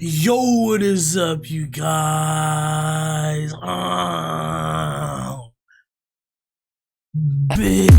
Yo, what is up, you guys? Big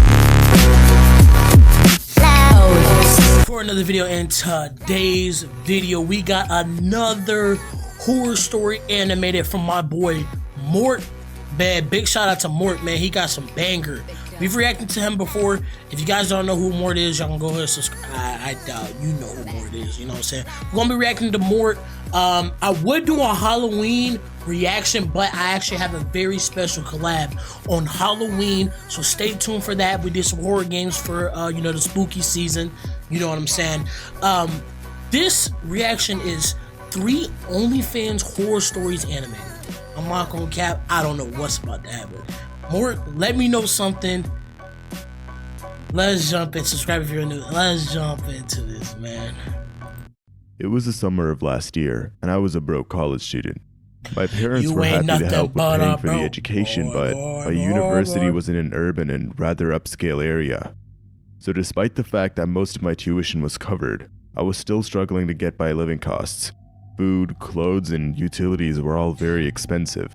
for another video. In today's video, we got another horror story animated from my boy Mort. Man, big shout out to Mort, man. He got some banger. We've reacted to him before. If you guys don't know who Mort is, y'all can go ahead and subscribe. I doubt you know who Mort is, you know what I'm saying? We're gonna be reacting to Mort. I would do a Halloween reaction, but I actually have a very special collab on Halloween, so stay tuned for that. We did some horror games for you know, the spooky season, you know what I'm saying? This reaction is 3 OnlyFans horror stories animated. I'm not gonna cap, I don't know what's about to happen. Mort, let me know something. Let's jump in. Subscribe if you're new. Let's jump into this, man. It was the summer of last year, and I was a broke college student. My parents were happy to help with paying for the education, but my university was in an urban and rather upscale area. So despite the fact that most of my tuition was covered, I was still struggling to get by living costs. Food, clothes, and utilities were all very expensive.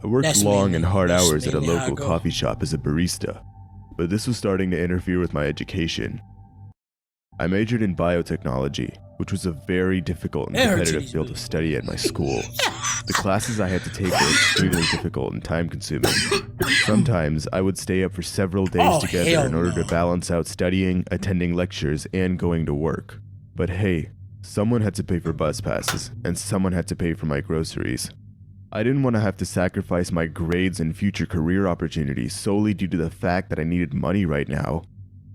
I worked long and hard hours at a local coffee shop as a barista, but this was starting to interfere with my education. I majored in biotechnology, which was a very difficult and competitive field of study at my school. The classes I had to take were extremely difficult and time-consuming. Sometimes I would stay up for several days together in order to balance out studying, attending lectures, and going to work. But hey, someone had to pay for bus passes, and someone had to pay for my groceries. I didn't want to have to sacrifice my grades and future career opportunities solely due to the fact that I needed money right now.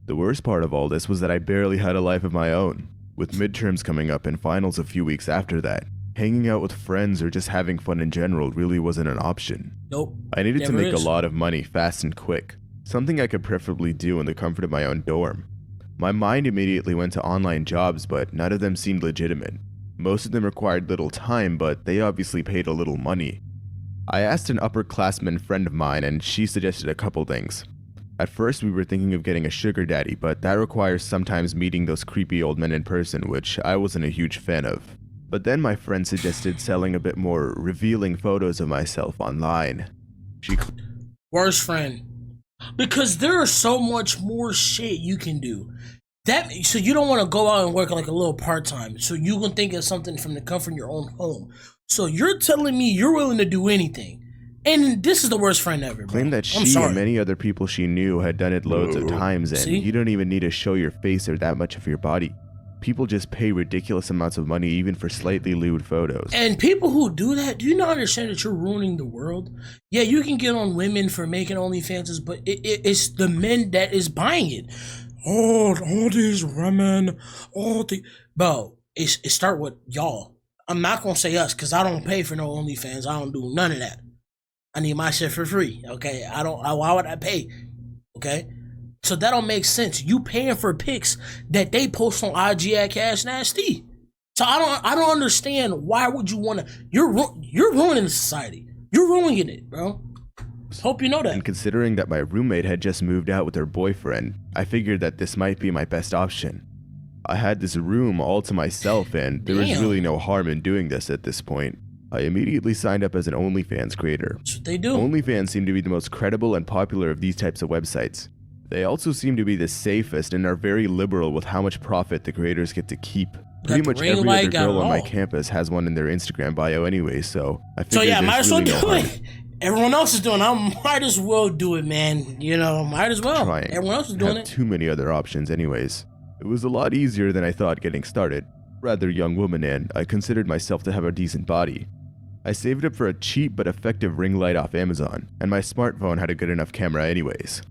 The worst part of all this was that I barely had a life of my own. With midterms coming up and finals a few weeks after that, hanging out with friends or just having fun in general really wasn't an option. Nope. I needed to make a lot of money fast and quick, something I could preferably do in the comfort of my own dorm. My mind immediately went to online jobs, but none of them seemed legitimate. Most of them required little time, but they obviously paid a little money. I asked an upperclassman friend of mine, and she suggested a couple things. At first, we were thinking of getting a sugar daddy, but that requires sometimes meeting those creepy old men in person, which I wasn't a huge fan of. But then my friend suggested selling a bit more revealing photos of myself online. Worst friend. Because there is so much more shit you can do. So you don't want to go out and work like a little part-time. So you can think of something from the comfort of your own home. So you're telling me you're willing to do anything. And this is the worst friend ever, bro. Claimed that she and many other people she knew had done it loads of times, and you don't even need to show your face or that much of your body. People just pay ridiculous amounts of money even for slightly lewd photos. And people who do that, do you not understand that you're ruining the world? Yeah, you can get on women for making OnlyFans, but it's the men that is buying it. All these women, bro, it start with y'all. I'm not gonna say us, because I don't pay for no OnlyFans. I don't do none of that. I need my shit for free, okay? Why would I pay, okay? So that don't make sense. You paying for pics that they post on IG at Cash Nasty. So I don't understand, why would you wanna, you're ruining society. You're ruining it, bro. Hope you know that. And considering that my roommate had just moved out with her boyfriend, I figured that this might be my best option. I had this room all to myself, and there was really no harm in doing this at this point. I immediately signed up as an OnlyFans creator. That's what they do. OnlyFans seem to be the most credible and popular of these types of websites. They also seem to be the safest and are very liberal with how much profit the creators get to keep. Pretty much every other girl on my campus has one in their Instagram bio anyway, so I figured might as well do it. Everyone else is doing it. I might as well do it, man. You know, might as well. Everyone else is doing it. Too many other options anyways. It was a lot easier than I thought getting started. Rather young woman, and I considered myself to have a decent body. I saved up for a cheap but effective ring light off Amazon, and my smartphone had a good enough camera anyways.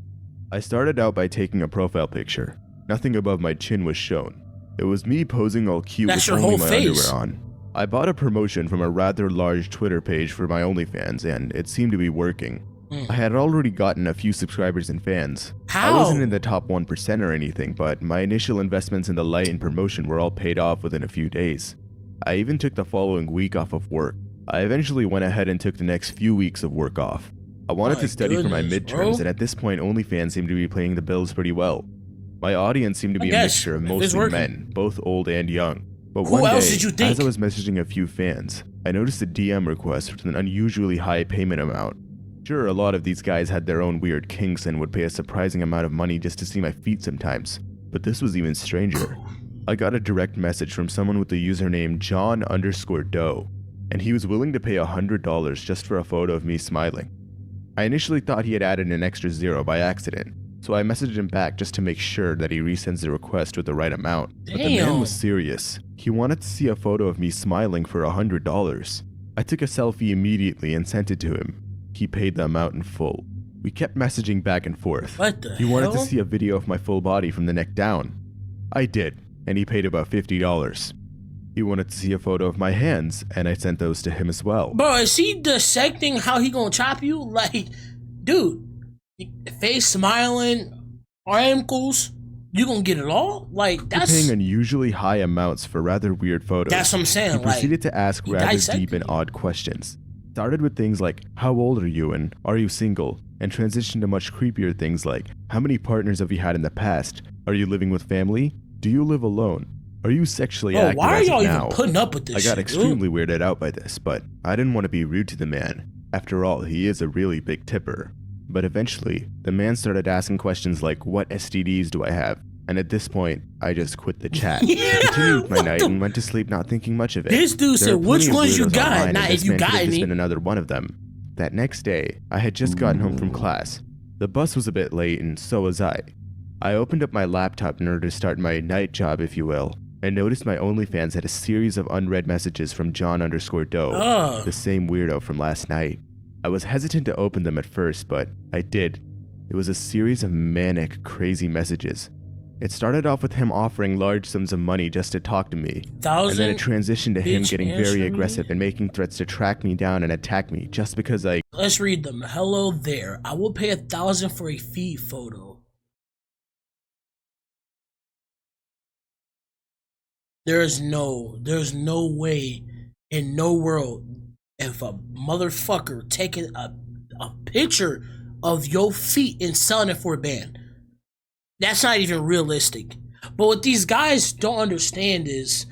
I started out by taking a profile picture. Nothing above my chin was shown. It was me posing all cute with only my underwear on. I bought a promotion from a rather large Twitter page for my OnlyFans, and it seemed to be working. I had already gotten a few subscribers and fans. I wasn't in the top 1% or anything, but my initial investments in the light and promotion were all paid off within a few days. I even took the following week off of work. I eventually went ahead and took the next few weeks of work off. I wanted to study for my midterms, and at this point OnlyFans seemed to be paying the bills pretty well. My audience seemed to be a mixture of mostly men, both old and young. But who else did you think? as I was messaging a few fans, I noticed a DM request with an unusually high payment amount. Sure, a lot of these guys had their own weird kinks and would pay a surprising amount of money just to see my feet sometimes, but this was even stranger. I got a direct message from someone with the username John_Doe, and he was willing to pay $100 just for a photo of me smiling. I initially thought he had added an extra zero by accident, so I messaged him back just to make sure that he resends the request with the right amount. But the man was serious. He wanted to see a photo of me smiling for $100. I took a selfie immediately and sent it to him. He paid the amount in full. We kept messaging back and forth. What the He wanted to see a video of my full body from the neck down. I did, and he paid about $50. He wanted to see a photo of my hands, and I sent those to him as well. Bro, is he dissecting how he gonna chop you? Like, dude, face smiling, ankles, you gonna get it all? Like, that's paying unusually high amounts for rather weird photos. That's what I'm saying. He proceeded to ask rather deep and odd questions. Started with things like, how old are you and are you single? And transitioned to much creepier things like, how many partners have you had in the past? Are you living with family? Do you live alone? Are you sexually active why are as y'all of now? even putting up with this I got shit, extremely weirded out by this, but I didn't want to be rude to the man. After all, he is a really big tipper. But eventually, the man started asking questions like, what STDs do I have? And at this point, I just quit the chat. Continued my night and went to sleep not thinking much of it. This dude said, which ones you got? Not if you got any. Been another one of them. That next day, I had just gotten home from class. The bus was a bit late and so was I. I opened up my laptop in order to start my night job, if you will, and noticed my OnlyFans had a series of unread messages from John_Doe, the same weirdo from last night. I was hesitant to open them at first, but I did. It was a series of manic, crazy messages. It started off with him offering large sums of money just to talk to me, and then it transitioned to him getting very aggressive and making threats to track me down and attack me just because I... Let's read them. Hello there. I will pay $1,000 for a feed photo. There's no way in no world if a motherfucker taking a picture of your feet and selling it for a band. That's not even realistic. But what these guys don't understand is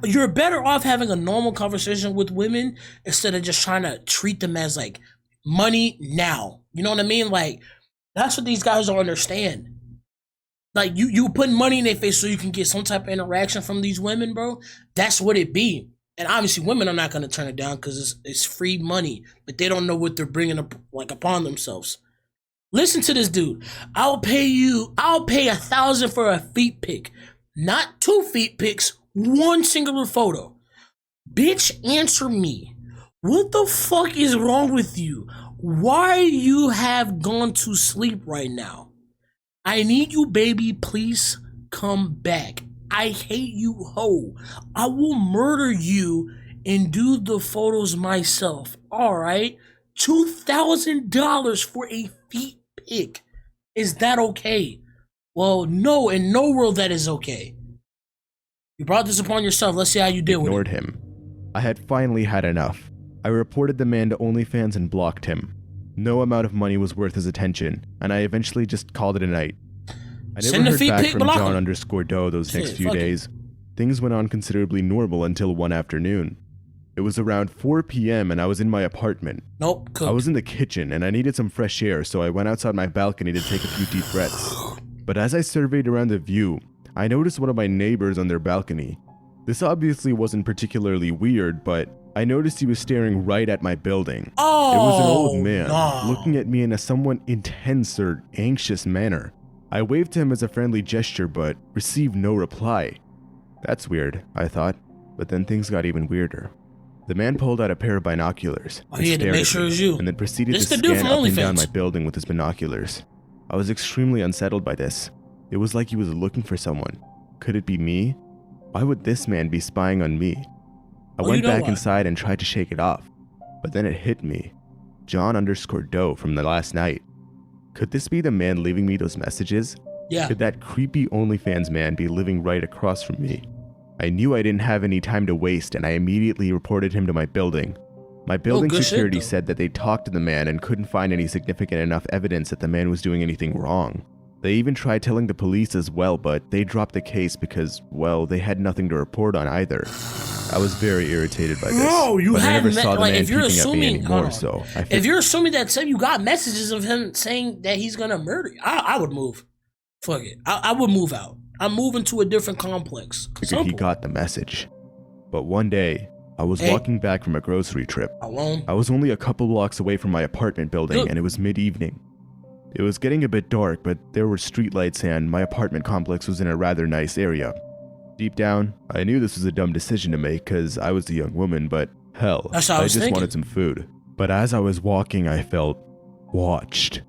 you're better off having a normal conversation with women instead of just trying to treat them as like money now. You know what I mean? Like, that's what these guys don't understand. Like, you putting money in their face so you can get some type of interaction from these women, bro. That's what it be. And obviously women are not going to turn it down because it's free money, but they don't know what they're bringing up like upon themselves. Listen to this dude. I'll pay $1,000 for a feet pic. Not 2 feet pics, one singular photo. Bitch, answer me. What the fuck is wrong with you? Why you have gone to sleep right now? I need you, baby. Please come back. I hate you, ho. I will murder you and do the photos myself. Alright? $2,000 for a feet pic. Is that okay? Well, no, in no world that is okay. You brought this upon yourself. Let's see how you deal with it. Ignored him. I had finally had enough. I reported the man to OnlyFans and blocked him. No amount of money was worth his attention, and I eventually just called it a night. I never heard back from John_Doe those next few days. Things went on considerably normal until one afternoon. It was around 4 p.m. and I was in my apartment. Nope, cooked. I was in the kitchen and I needed some fresh air, so I went outside my balcony to take a few deep breaths. But as I surveyed around the view, I noticed one of my neighbors on their balcony. This obviously wasn't particularly weird, but I noticed he was staring right at my building. Oh, it was an old man, looking at me in a somewhat intense or anxious manner. I waved to him as a friendly gesture, but received no reply. That's weird, I thought, but then things got even weirder. The man pulled out a pair of binoculars and stared at me, and then proceeded to scan up and down my building with his binoculars. I was extremely unsettled by this. It was like he was looking for someone. Could it be me? Why would this man be spying on me? I went back inside and tried to shake it off, but then it hit me. John_Doe from the last night. Could this be the man leaving me those messages? Yeah. Could that creepy OnlyFans man be living right across from me? I knew I didn't have any time to waste, and I immediately reported him to my building. My building security said that they talked to the man and couldn't find any significant enough evidence that the man was doing anything wrong. They even tried telling the police as well, but they dropped the case because, well, they had nothing to report on either. I was very irritated by this. Bro, you but I had never saw the like man if you're peeping at me assuming anymore, so if you're assuming that you got messages of him saying that he's gonna murder you, I would move. Fuck it, I would move out. I'm moving to a different complex. He got the message. But one day, I was walking back from a grocery trip. Alone. I was only a couple blocks away from my apartment building, and it was mid-evening. It was getting a bit dark, but there were streetlights and my apartment complex was in a rather nice area. Deep down, I knew this was a dumb decision to make because I was a young woman, but hell, I just wanted some food. But as I was walking, I felt watched.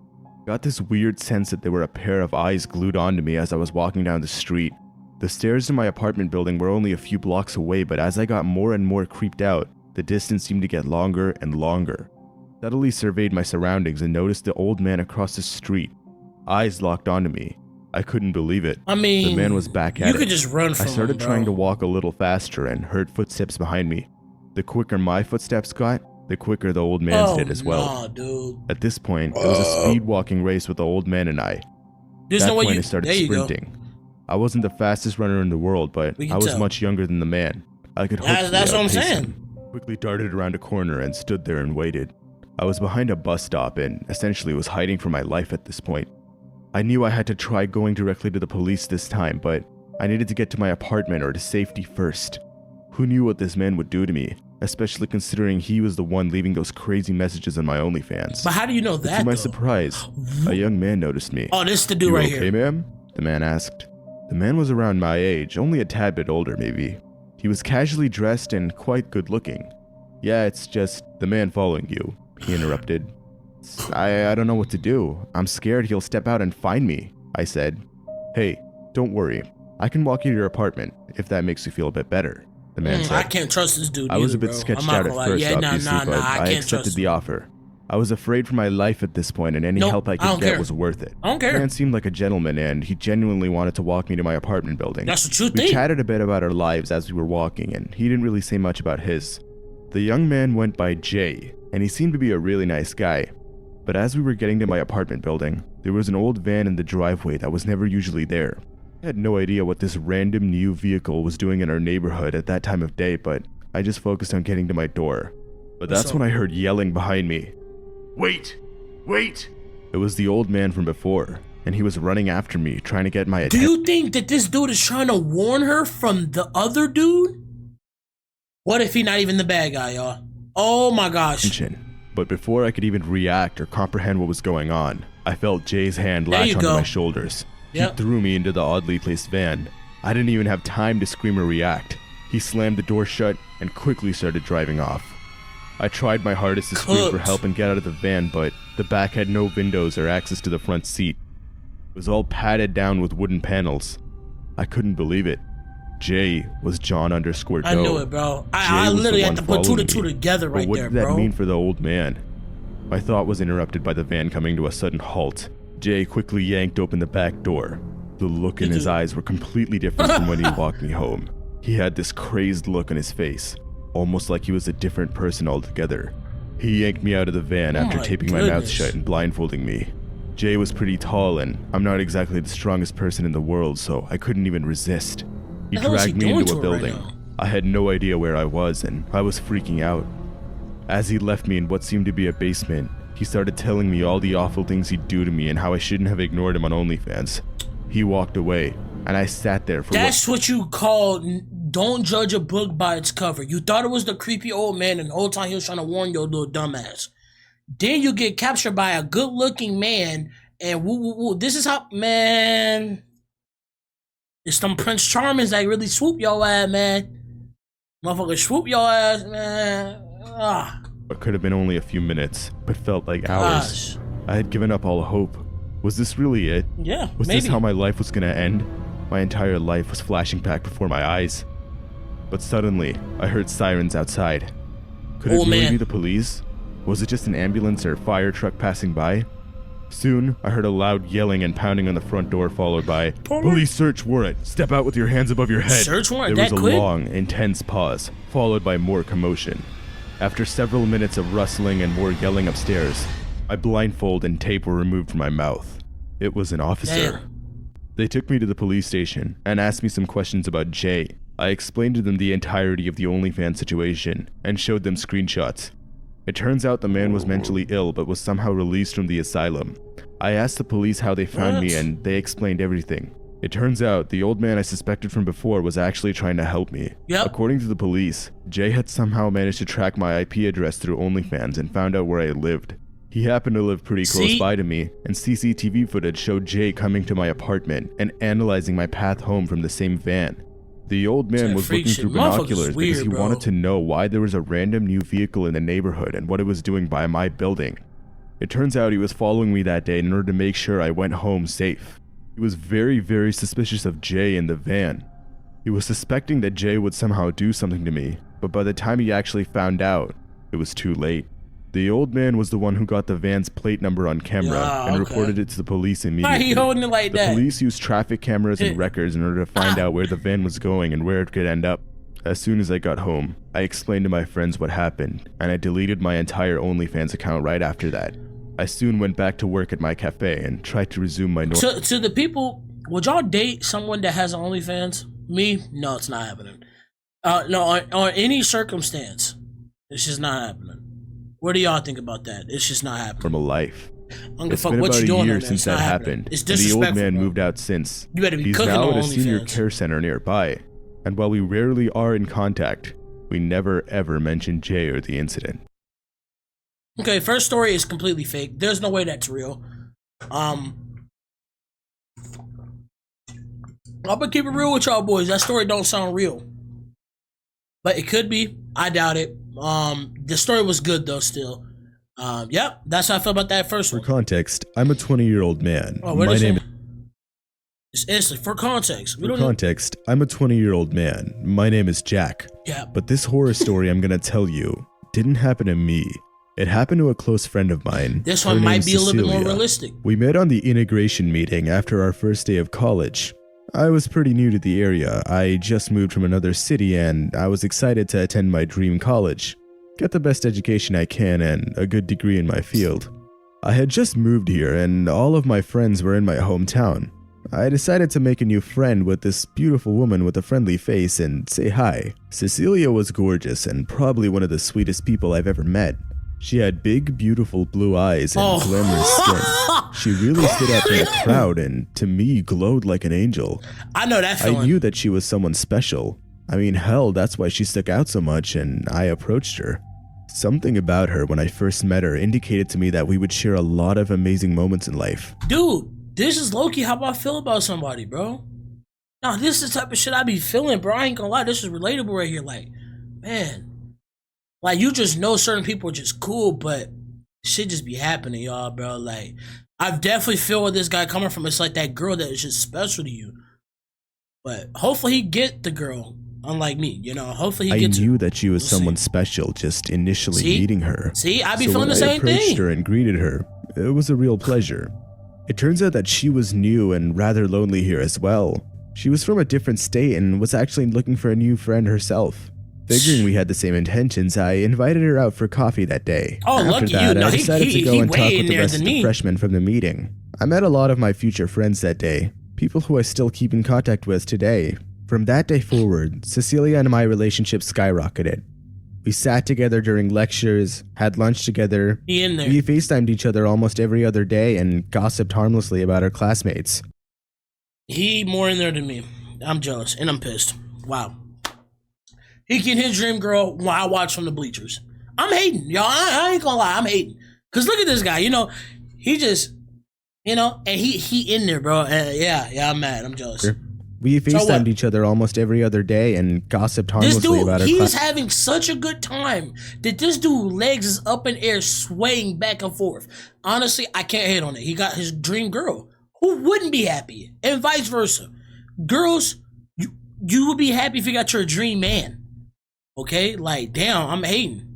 Got this weird sense that there were a pair of eyes glued onto me as I was walking down the street. The stairs to my apartment building were only a few blocks away, but as I got more and more creeped out, the distance seemed to get longer and longer. Subtly surveyed my surroundings and noticed the old man across the street. Eyes locked onto me. I couldn't believe it. I mean, the man was back at it. You could just run from him, I started trying to walk a little faster and heard footsteps behind me. The quicker my footsteps got, the quicker the old man's did as well. Nah, dude. At this point, it was a speed walking race with the old man and I. There's no way I started sprinting. I wasn't the fastest runner in the world, but I was much younger than the man. I could hopefully That's what I'm outpace saying. him. Quickly darted around a corner and stood there and waited. I was behind a bus stop and essentially was hiding for my life at this point. I knew I had to try going directly to the police this time, but I needed to get to my apartment or to safety first. Who knew what this man would do to me, especially considering he was the one leaving those crazy messages on my OnlyFans. But how do you know that, To my surprise, a young man noticed me. Oh, this is the dude right here. Okay, ma'am? The man asked. The man was around my age, only a tad bit older maybe. He was casually dressed and quite good looking. Yeah, it's just the man following you, he interrupted. I don't know what to do. I'm scared he'll step out and find me, I said. Hey, don't worry. I can walk you to your apartment, if that makes you feel a bit better, the man said. I can't trust this dude I was either, a bit sketched out at first, obviously, but I accepted the offer. I was afraid for my life at this point, and any help I could get was worth it. I don't care. The man seemed like a gentleman, and he genuinely wanted to walk me to my apartment building. That's what you think. We chatted a bit about our lives as we were walking, and he didn't really say much about his. The young man went by Jay, and he seemed to be a really nice guy. But as we were getting to my apartment building, there was an old van in the driveway that was never usually there. I had no idea what this random new vehicle was doing in our neighborhood at that time of day, but I just focused on getting to my door. But that's when I heard yelling behind me. Wait! Wait! It was the old man from before, and he was running after me, trying to get my attention. Do you think that this dude is trying to warn her from the other dude? What if he's not even the bad guy, y'all? Oh my gosh. But before I could even react or comprehend what was going on, I felt Jay's hand latch onto my shoulders. He threw me into the oddly placed van. I didn't even have time to scream or react. He slammed the door shut and quickly started driving off. I tried my hardest to scream for help and get out of the van, but the back had no windows or access to the front seat. It was all padded down with wooden panels. I couldn't believe it. Jay was John _Doe. I knew it, bro. I literally had to put two to two together right there, bro. What did that mean for the old man? My thought was interrupted by the van coming to a sudden halt. Jay quickly yanked open the back door. The look in his eyes were completely different from when he walked me home. He had this crazed look on his face, almost like he was a different person altogether. He yanked me out of the van after taping my mouth shut and blindfolding me. Jay was pretty tall, and I'm not exactly the strongest person in the world, so I couldn't even resist. He dragged me into a building. I had no idea where I was, and I was freaking out. As he left me in what seemed to be a basement, he started telling me all the awful things he'd do to me and how I shouldn't have ignored him on OnlyFans. He walked away, and I sat there for That's what you call don't judge a book by its cover. You thought it was the creepy old man, and the whole time he was trying to warn your little dumbass. Then you get captured by a good-looking man, and woo. This is how, man. It's them Prince Charmings that really swoop your ass, man. Motherfucker, swoop your ass, man. It could have been only a few minutes, but felt like hours. I had given up all hope. Was this really it? Yeah, Was this how my life was gonna end? My entire life was flashing back before my eyes. But suddenly, I heard sirens outside. Could it really be the police? Was it just an ambulance or fire truck passing by? Soon, I heard a loud yelling and pounding on the front door, followed by, "Police search warrant! Step out with your hands above your head!" Search warrant? There was a long, intense pause, followed by more commotion. After several minutes of rustling and more yelling upstairs, my blindfold and tape were removed from my mouth. It was an officer. Damn. They took me to the police station and asked me some questions about Jay. I explained to them the entirety of the OnlyFans situation and showed them screenshots. It turns out the man was mentally ill but was somehow released from the asylum. I asked the police how they found me and they explained everything. It turns out the old man I suspected from before was actually trying to help me. Yep. According to the police, Jay had somehow managed to track my IP address through OnlyFans and found out where I lived. He happened to live pretty close by to me, and CCTV footage showed Jay coming to my apartment and analyzing my path home from the same van. The old man was looking through binoculars because he wanted to know why there was a random new vehicle in the neighborhood and what it was doing by my building. It turns out he was following me that day in order to make sure I went home safe. He was very, very suspicious of Jay in the van. He was suspecting that Jay would somehow do something to me, but by the time he actually found out, it was too late. The old man was the one who got the van's plate number on camera and reported it to the police immediately. Why are you holding it like that? The police used traffic cameras and records in order to find out where the van was going and where it could end up. As soon as I got home, I explained to my friends what happened, and I deleted my entire OnlyFans account right after that. I soon went back to work at my cafe and tried to resume my normal. To the people, would y'all date someone that has OnlyFans? Me? No, it's not happening. No, on any circumstance, it's just not happening. What do y'all think about that? It's just not happening. From a life. It's been about a year since that happened. It's disrespectful. And the old man moved out since. You better be He's cooking now on at a senior OnlyFans. care center nearby. And while we rarely are in contact, we never ever mention Jay or the incident. Okay, first story is completely fake. There's no way that's real. I'm gonna keep it real with y'all boys. That story don't sound real. But it could be. I doubt it. The story was good though still. Yep, that's how I feel about that first one. For context, I'm a 20-year-old man. Oh, my name is instantly for context. I'm a 20-year-old man. My name is Jack. Yeah. But this horror story I'm gonna tell you didn't happen to me. It happened to a close friend of mine. This one might be a little bit more realistic. We met on the integration meeting after our first day of college. I was pretty new to the area. I just moved from another city and I was excited to attend my dream college, get the best education I can and a good degree in my field. I had just moved here and all of my friends were in my hometown. I decided to make a new friend with this beautiful woman with a friendly face and say hi. Cecilia was gorgeous and probably one of the sweetest people I've ever met. She had big, beautiful blue eyes and glamorous skin. She really stood out in the crowd and, to me, glowed like an angel. I know that feeling. I knew that she was someone special. I mean, hell, that's why she stuck out so much, and I approached her. Something about her when I first met her indicated to me that we would share a lot of amazing moments in life. Dude, this is low-key how I feel about somebody, bro. Now, this is the type of shit I be feeling, bro. I ain't gonna lie, this is relatable right here. Like, man. Like, you just know certain people are just cool, but shit just be happening, y'all, bro. Like, I've definitely feel where this guy coming from. It's like that girl that is just special to you. But hopefully he get the girl, unlike me, you know. Hopefully he gets her. I knew that she was someone special just initially meeting her. See, I be feeling the same thing. When I approached her and greeted her, it was a real pleasure. It turns out that she was new and rather lonely here as well. She was from a different state and was actually looking for a new friend herself. Figuring we had the same intentions, I invited her out for coffee that day. Oh, After lucky that, you. No, I decided to go and talk with the rest of the me. freshmen from the meeting. I met a lot of my future friends that day, people who I still keep in contact with today. From that day forward, Cecilia and my relationship skyrocketed. We sat together during lectures, had lunch together. Be in there. We FaceTimed each other almost every other day and gossiped harmlessly about our classmates. He more in there than me. I'm jealous and I'm pissed. Wow. He get his dream girl while I watch from the bleachers. I'm hating, y'all. I ain't gonna lie, I'm hating. Cause look at this guy, you know, he just, you know, and he in there, bro. Yeah, I'm mad. I'm jealous. We FaceTimed each other almost every other day and gossiped harmlessly about our he's having such a good time that this dude legs is up in air swaying back and forth. Honestly, I can't hate on it. He got his dream girl. Who wouldn't be happy? And vice versa. Girls, you would be happy if you got your dream man. Okay, like, damn, I'm hating.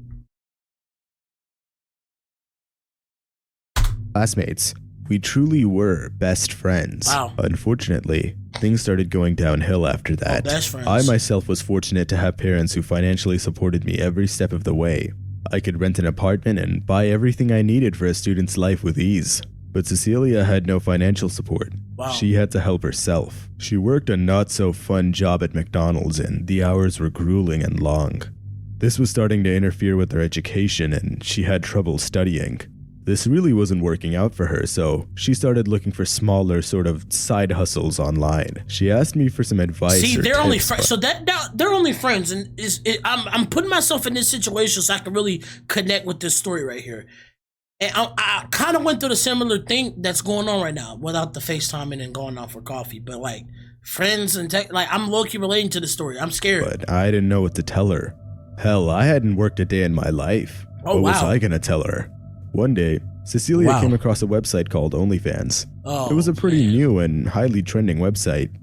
Classmates, we truly were best friends. Wow. Unfortunately, things started going downhill after that. Best friends. I myself was fortunate to have parents who financially supported me every step of the way. I could rent an apartment and buy everything I needed for a student's life with ease. But Cecilia had no financial support. Wow. She had to help herself. She worked a not-so-fun job at McDonald's, and the hours were grueling and long. This was starting to interfere with her education, and she had trouble studying. This really wasn't working out for her, so she started looking for smaller sort of side hustles online. She asked me for some advice. See, they're tips, only friends. So they're only friends, and I'm putting myself in this situation so I can really connect with this story right here. And I kind of went through the similar thing that's going on right now without the FaceTiming and going out for coffee. But like friends and like I'm low-key relating to the story. I'm scared. But I didn't know what to tell her. Hell, I hadn't worked a day in my life. Oh, what was I gonna tell her? One day, Cecilia came across a website called OnlyFans. Oh, it was a pretty new and highly trending website.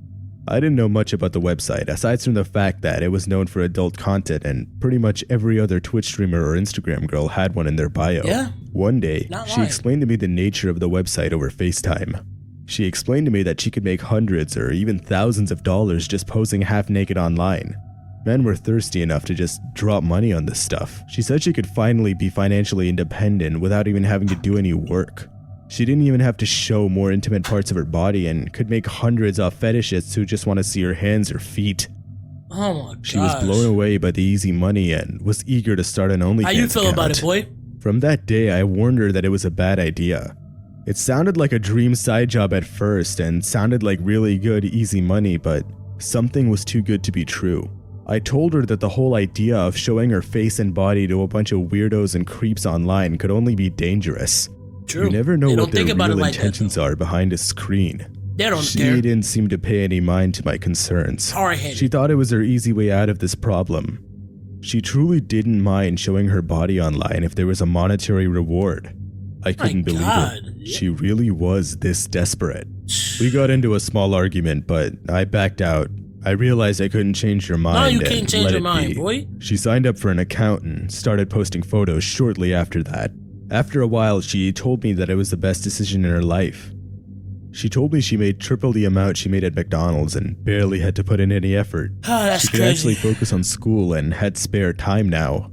I didn't know much about the website, aside from the fact that it was known for adult content and pretty much every other Twitch streamer or Instagram girl had one in their bio. Yeah? One day, she explained to me the nature of the website over FaceTime. She explained to me that she could make hundreds or even thousands of dollars just posing half naked online. Men were thirsty enough to just drop money on this stuff. She said she could finally be financially independent without even having to do any work. She didn't even have to show more intimate parts of her body and could make hundreds off fetishists who just want to see her hands or feet. Oh my gosh. She was blown away by the easy money and was eager to start an OnlyFans How you feel account. about it, boy? From that day, I warned her that it was a bad idea. It sounded like a dream side job at first and sounded like really good, easy money, but something was too good to be true. I told her that the whole idea of showing her face and body to a bunch of weirdos and creeps online could only be dangerous. True. You never know what their real like intentions are behind a screen. They don't She care. didn't seem to pay any mind to my concerns. Hard-headed. She thought it was her easy way out of this problem. She truly didn't mind showing her body online if there was a monetary reward. I couldn't believe it. She really was this desperate. We got into a small argument, but I backed out. I realized I couldn't change her mind. No, you can't change your mind, be. boy. She signed up for an account and started posting photos shortly after that. After a while, she told me that it was the best decision in her life. She told me she made triple the amount she made at McDonald's and barely had to put in any effort. That's she could crazy. actually focus on school and had spare time now.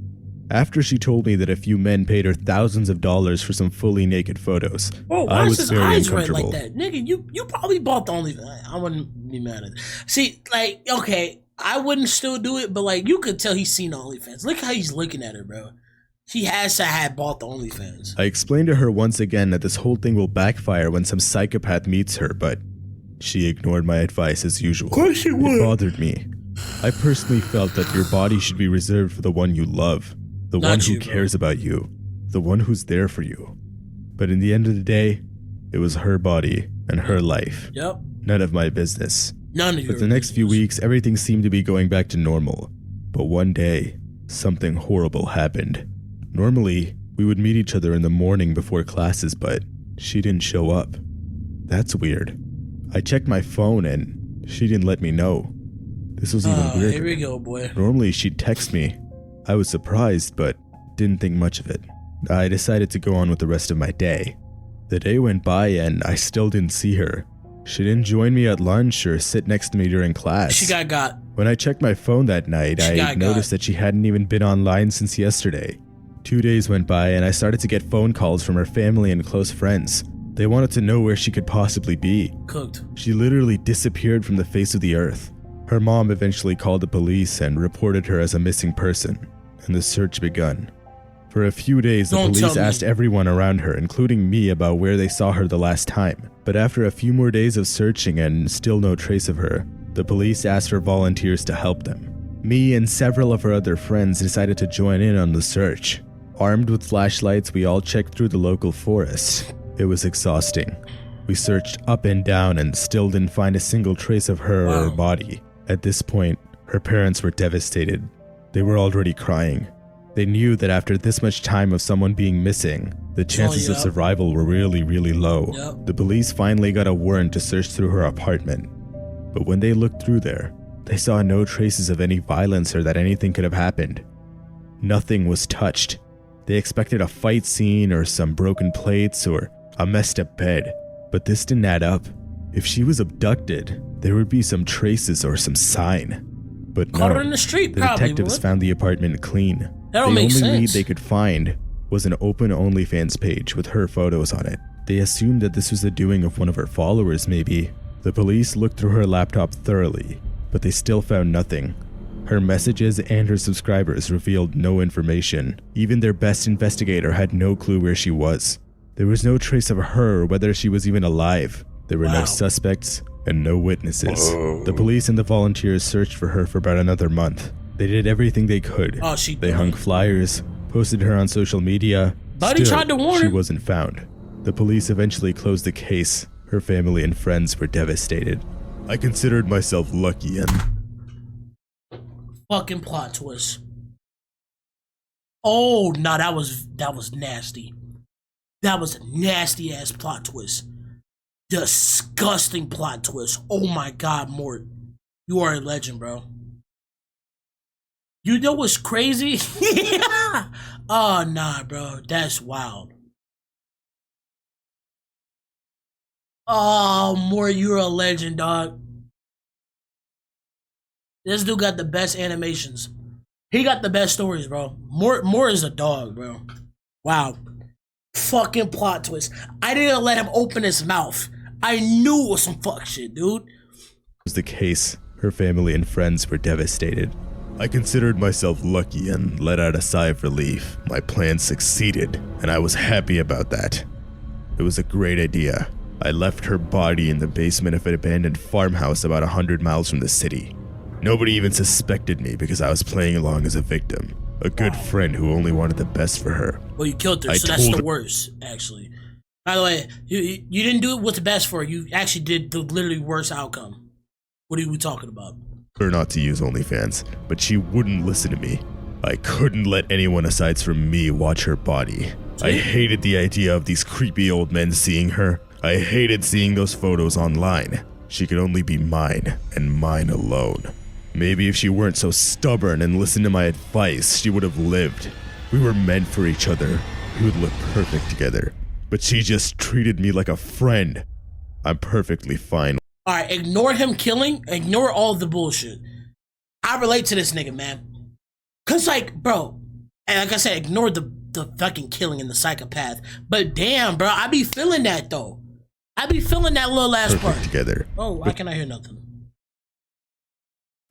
After she told me that a few men paid her thousands of dollars for some fully naked photos, Bro, why I is was his very eyes red uncomfortable. like that? Nigga, you probably bought the OnlyFans. I wouldn't be mad at it. See, like, okay, I wouldn't still do it, but like, you could tell he's seen the OnlyFans. Look how he's looking at her, bro. He has to have bought the OnlyFans. I explained to her once again that this whole thing will backfire when some psychopath meets her, but she ignored my advice as usual. Of course she would. It bothered me. I personally felt that your body should be reserved for the one you love, the one who cares about you, the one who's there for you. But in the end of the day, it was her body and her life. Yep. None of my business. None of your But the next few business. weeks, everything seemed to be going back to normal. But one day, something horrible happened. Normally, we would meet each other in the morning before classes, but she didn't show up. That's weird. I checked my phone and she didn't let me know. This was even weirder. Here we go, boy. Normally, she'd text me. I was surprised, but didn't think much of it. I decided to go on with the rest of my day. The day went by and I still didn't see her. She didn't join me at lunch or sit next to me during class. She got. When I checked my phone that night, I noticed that she hadn't even been online since yesterday. 2 days went by and I started to get phone calls from her family and close friends. They wanted to know where she could possibly be. Cooked. She literally disappeared from the face of the earth. Her mom eventually called the police and reported her as a missing person, and the search begun. For a few days, the police asked everyone around her, including me, about where they saw her the last time. But after a few more days of searching and still no trace of her, the police asked for volunteers to help them. Me and several of her other friends decided to join in on the search. Armed with flashlights, we all checked through the local forest. It was exhausting. We searched up and down and still didn't find a single trace of her or her body. At this point, her parents were devastated. They were already crying. They knew that after this much time of someone being missing, the chances of survival were really, really low. The police finally got a warrant to search through her apartment. But when they looked through there, they saw no traces of any violence or that anything could have happened. Nothing was touched. They expected a fight scene or some broken plates or a messed up bed, but this didn't add up. If she was abducted, there would be some traces or some sign. But Caught no, her in the street, the probably, detectives found the apartment clean. That don't make The only lead sense. they could find was an open OnlyFans page with her photos on it. They assumed that this was the doing of one of her followers maybe. The police looked through her laptop thoroughly, but they still found nothing. Her messages and her subscribers revealed no information. Even their best investigator had no clue where she was. There was no trace of her or whether she was even alive. There were no suspects and no witnesses. The police and the volunteers searched for her for about another month. They did everything they could. They hung flyers, posted her on social media. Buddy tried to warn her. She wasn't found. The police eventually closed the case. Her family and friends were devastated. I considered myself lucky and... Fucking plot twist. Oh, no, that was nasty. That was a nasty ass plot twist. Disgusting plot twist. Oh my God, Mort. You are a legend, bro. You know what's crazy? Oh, nah, bro. That's wild. Oh, Mort, you're a legend, dog. This dude got the best animations. He got the best stories, bro. Mort is a dog, bro. Wow. Fucking plot twist. I didn't let him open his mouth. I knew it was some fuck shit, dude. Was the case. Her family and friends were devastated. I considered myself lucky and let out a sigh of relief. My plan succeeded, and I was happy about that. It was a great idea. I left her body in the basement of an abandoned farmhouse about 100 miles from the city. Nobody even suspected me because I was playing along as a victim. A good friend who only wanted the best for her. Well, you killed her, so that's the worst, actually. By the way, you didn't do it what's best for her. You actually did the literally worst outcome. What are we talking about? Her not to use OnlyFans, but she wouldn't listen to me. I couldn't let anyone aside from me watch her body. I hated the idea of these creepy old men seeing her. I hated seeing those photos online. She could only be mine, and mine alone. Maybe if she weren't so stubborn and listened to my advice, she would have lived. We were meant for each other. We would look perfect together. But she just treated me like a friend. I'm perfectly fine. Alright, ignore him killing. Ignore all the bullshit. I relate to this nigga, man. Cause like, bro, and like I said, ignore the fucking killing and the psychopath. But damn, bro, I be feeling that though. I be feeling that little last part. Together. Oh, why can I hear nothing?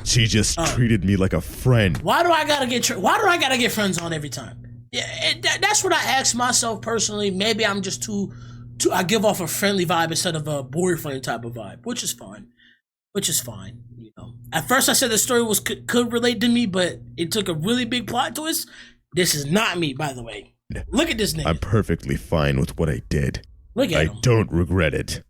She just treated me like a friend. Why do I gotta get friends on every time? Yeah, that's what I ask myself personally. Maybe I'm just too I give off a friendly vibe instead of a boyfriend type of vibe, which is fine. You know. At first I said the story could relate to me, but it took a really big plot twist. This is not me, by the way. Look at this nigga. I'm perfectly fine with what I did. Look at him. I don't regret it.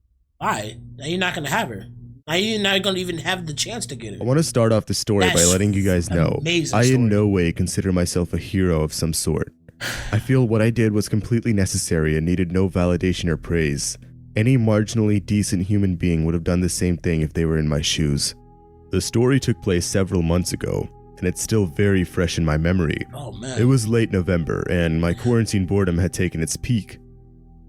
Alright, now you're not gonna have her. Now you're not gonna even have the chance to get her. I want to start off the story by letting you guys know I in no way consider myself a hero of some sort. I feel what I did was completely necessary and needed no validation or praise. Any marginally decent human being would have done the same thing if they were in my shoes. The story took place several months ago, and it's still very fresh in my memory. Oh man. It was late November, and my quarantine boredom had taken its peak.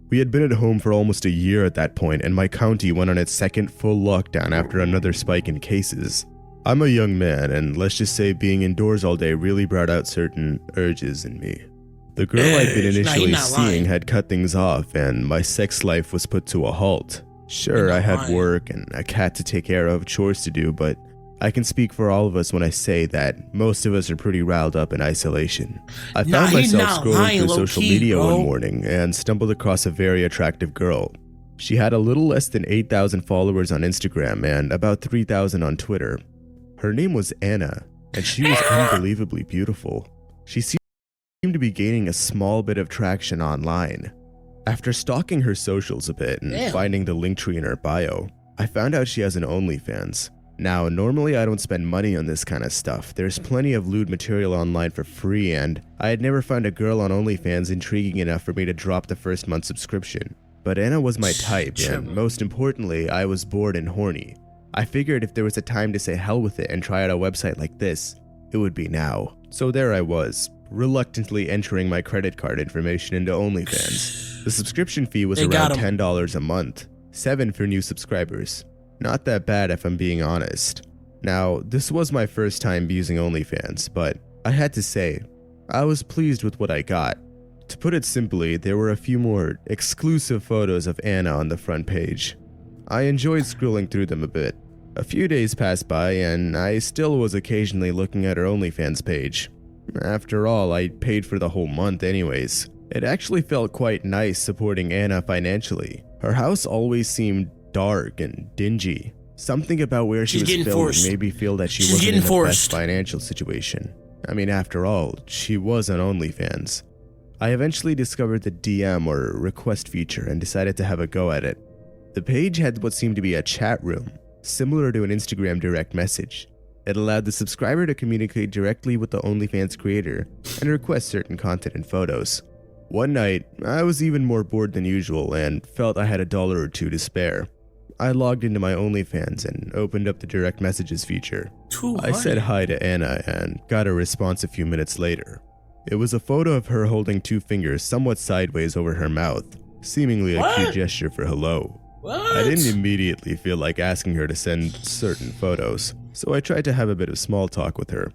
We had been at home for almost a year at that point, and my county went on its second full lockdown after another spike in cases. I'm a young man, and let's just say being indoors all day really brought out certain urges in me. The girl I'd been initially seeing had cut things off, and my sex life was put to a halt. Sure, I had work and a cat to take care of, chores to do, but I can speak for all of us when I say that most of us are pretty riled up in isolation. I found myself scrolling through social media one morning and stumbled across a very attractive girl. She had a little less than 8,000 followers on Instagram and about 3,000 on Twitter. Her name was Anna, and she was unbelievably beautiful. She seemed to be gaining a small bit of traction online. After stalking her socials a bit and finding the link tree in her bio, I found out she has an OnlyFans. Now, normally I don't spend money on this kind of stuff. There's plenty of lewd material online for free, and I had never found a girl on OnlyFans intriguing enough for me to drop the first month subscription. But Anna was my type, and most importantly, I was bored and horny. I figured if there was a time to say hell with it and try out a website like this, it would be now. So there I was, reluctantly entering my credit card information into OnlyFans. The subscription fee was around $10 a month, $7 for new subscribers. Not that bad if I'm being honest. Now, this was my first time using OnlyFans, but I had to say, I was pleased with what I got. To put it simply, there were a few more exclusive photos of Anna on the front page. I enjoyed scrolling through them a bit. A few days passed by and I still was occasionally looking at her OnlyFans page. After all, I paid for the whole month anyways. It actually felt quite nice supporting Anna financially. Her house always seemed dark and dingy. Something about where she was filming made me feel that she wasn't in the best financial situation. I mean, after all, she was on OnlyFans. I eventually discovered the DM or request feature and decided to have a go at it. The page had what seemed to be a chat room, similar to an Instagram direct message. It allowed the subscriber to communicate directly with the OnlyFans creator and request certain content and photos. One night, I was even more bored than usual and felt I had $1 or $2 to spare. I logged into my OnlyFans and opened up the direct messages feature. I said hi to Anna and got a response a few minutes later. It was a photo of her holding 2 fingers somewhat sideways over her mouth, seemingly a cute gesture for hello. I didn't immediately feel like asking her to send certain photos, so I tried to have a bit of small talk with her.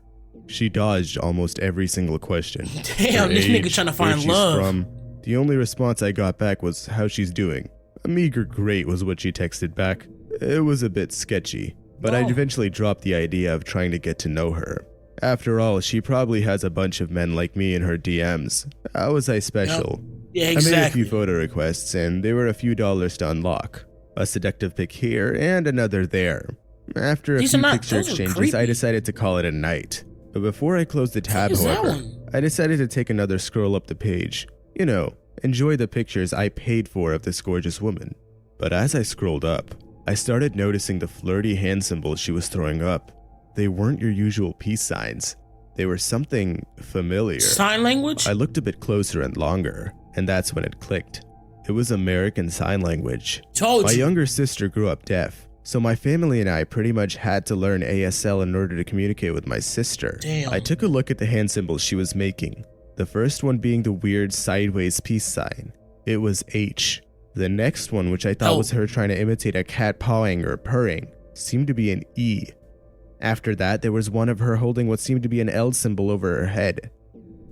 She dodged almost every single question. Damn, this nigga trying to find love. The only response I got back was how she's doing. A meager great was what she texted back. It was a bit sketchy, but I eventually dropped the idea of trying to get to know her. After all, she probably has a bunch of men like me in her DMs. How was I special? Yeah, exactly. I made a few photo requests and there were a few dollars to unlock. A seductive pic here and another there. After a few picture exchanges, I decided to call it a night. But before I closed the tab, however, I decided to take another scroll up the page. You know, enjoy the pictures I paid for of this gorgeous woman. But as I scrolled up, I started noticing the flirty hand symbols she was throwing up. They weren't your usual peace signs. They were something familiar. Sign language? I looked a bit closer and longer, and that's when it clicked. It was American Sign Language. My younger sister grew up deaf, so my family and I pretty much had to learn ASL in order to communicate with my sister. Damn. I took a look at the hand symbols she was making. The first one being the weird sideways peace sign. It was H. The next one, which I thought was her trying to imitate a cat pawing or purring, seemed to be an E. After that, there was one of her holding what seemed to be an L symbol over her head.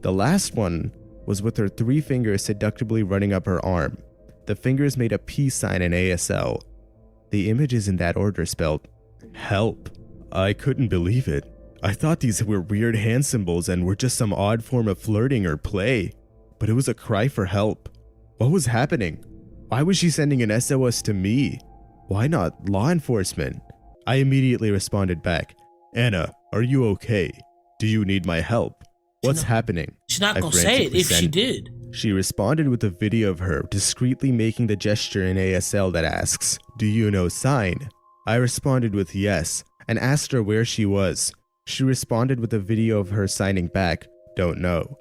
The last one was with her 3 fingers seductively running up her arm. The fingers made a peace sign in ASL. The images in that order spelled help. I couldn't believe it. I thought these were weird hand symbols and were just some odd form of flirting or play. But it was a cry for help. What was happening? Why was she sending an SOS to me? Why not law enforcement? I immediately responded back, Anna, are you okay? Do you need my help? What's happening? She's not gonna say it if she did. She responded with a video of her discreetly making the gesture in ASL that asks, do you know sign? I responded with yes and asked her where she was. She responded with a video of her signing back, don't know.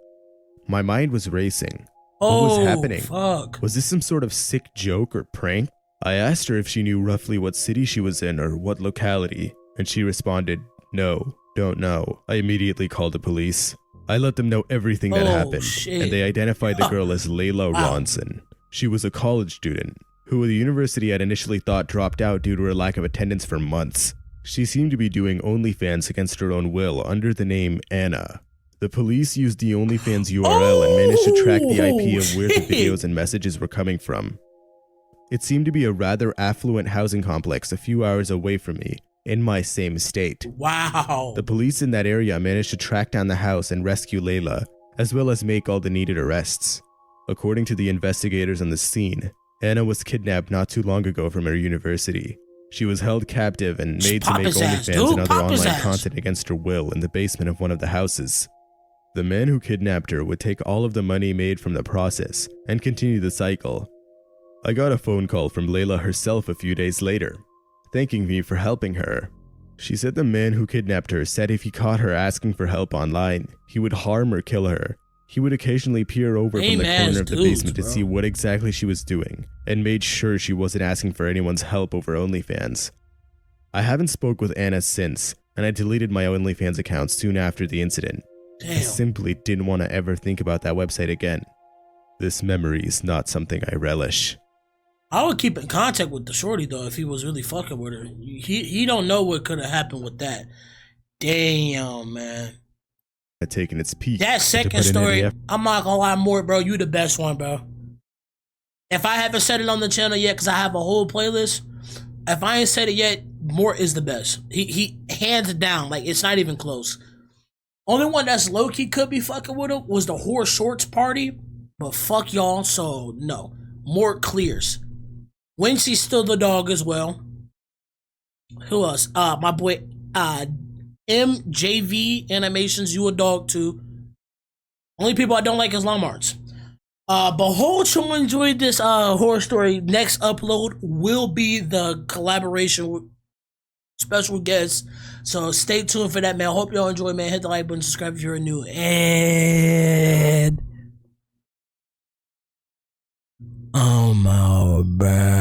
My mind was racing. What was happening? Fuck. Was this some sort of sick joke or prank? I asked her if she knew roughly what city she was in or what locality, and she responded, no, don't know. I immediately called the police. I let them know everything that happened, and they identified the girl as Layla Ronson. She was a college student, who the university had initially thought dropped out due to her lack of attendance for months. She seemed to be doing OnlyFans against her own will under the name Anna. The police used the OnlyFans URL and managed to track the IP of where the videos and messages were coming from. It seemed to be a rather affluent housing complex a few hours away from me, in my same state. Wow. The police in that area managed to track down the house and rescue Layla, as well as make all the needed arrests. According to the investigators on the scene, Anna was kidnapped not too long ago from her university. She was held captive and made to make OnlyFans and other online content against her will in the basement of one of the houses. The man who kidnapped her would take all of the money made from the process and continue the cycle. I got a phone call from Layla herself a few days later, thanking me for helping her. She said the man who kidnapped her said if he caught her asking for help online, he would harm or kill her. He would occasionally peer over from the corner of the basement to see what exactly she was doing, and made sure she wasn't asking for anyone's help over OnlyFans. I haven't spoke with Anna since, and I deleted my OnlyFans account soon after the incident. I simply didn't want to ever think about that website again. This memory is not something I relish. I would keep in contact with the shorty though if he was really fucking with her. He don't know what could have happened with that. Damn, man. had taken its peak. That second story, I'm not gonna lie, Mort, bro, you the best one, bro. If I haven't said it on the channel yet, because I have a whole playlist, if I ain't said it yet, Mort is the best. He hands down, like, it's not even close. Only one that's low-key could be fucking with him was the Horse Shorts party, but fuck y'all, so no. Mort clears. Wincy's still the dog as well. Who else? My boy, MJV Animations, you a dog too. Only people I don't like is Lomarts. But hope you enjoyed this horror story. Next upload will be the collaboration with special guests. So stay tuned for that, man. Hope y'all enjoy, man. Hit the like button, subscribe if you're new. And oh my bad.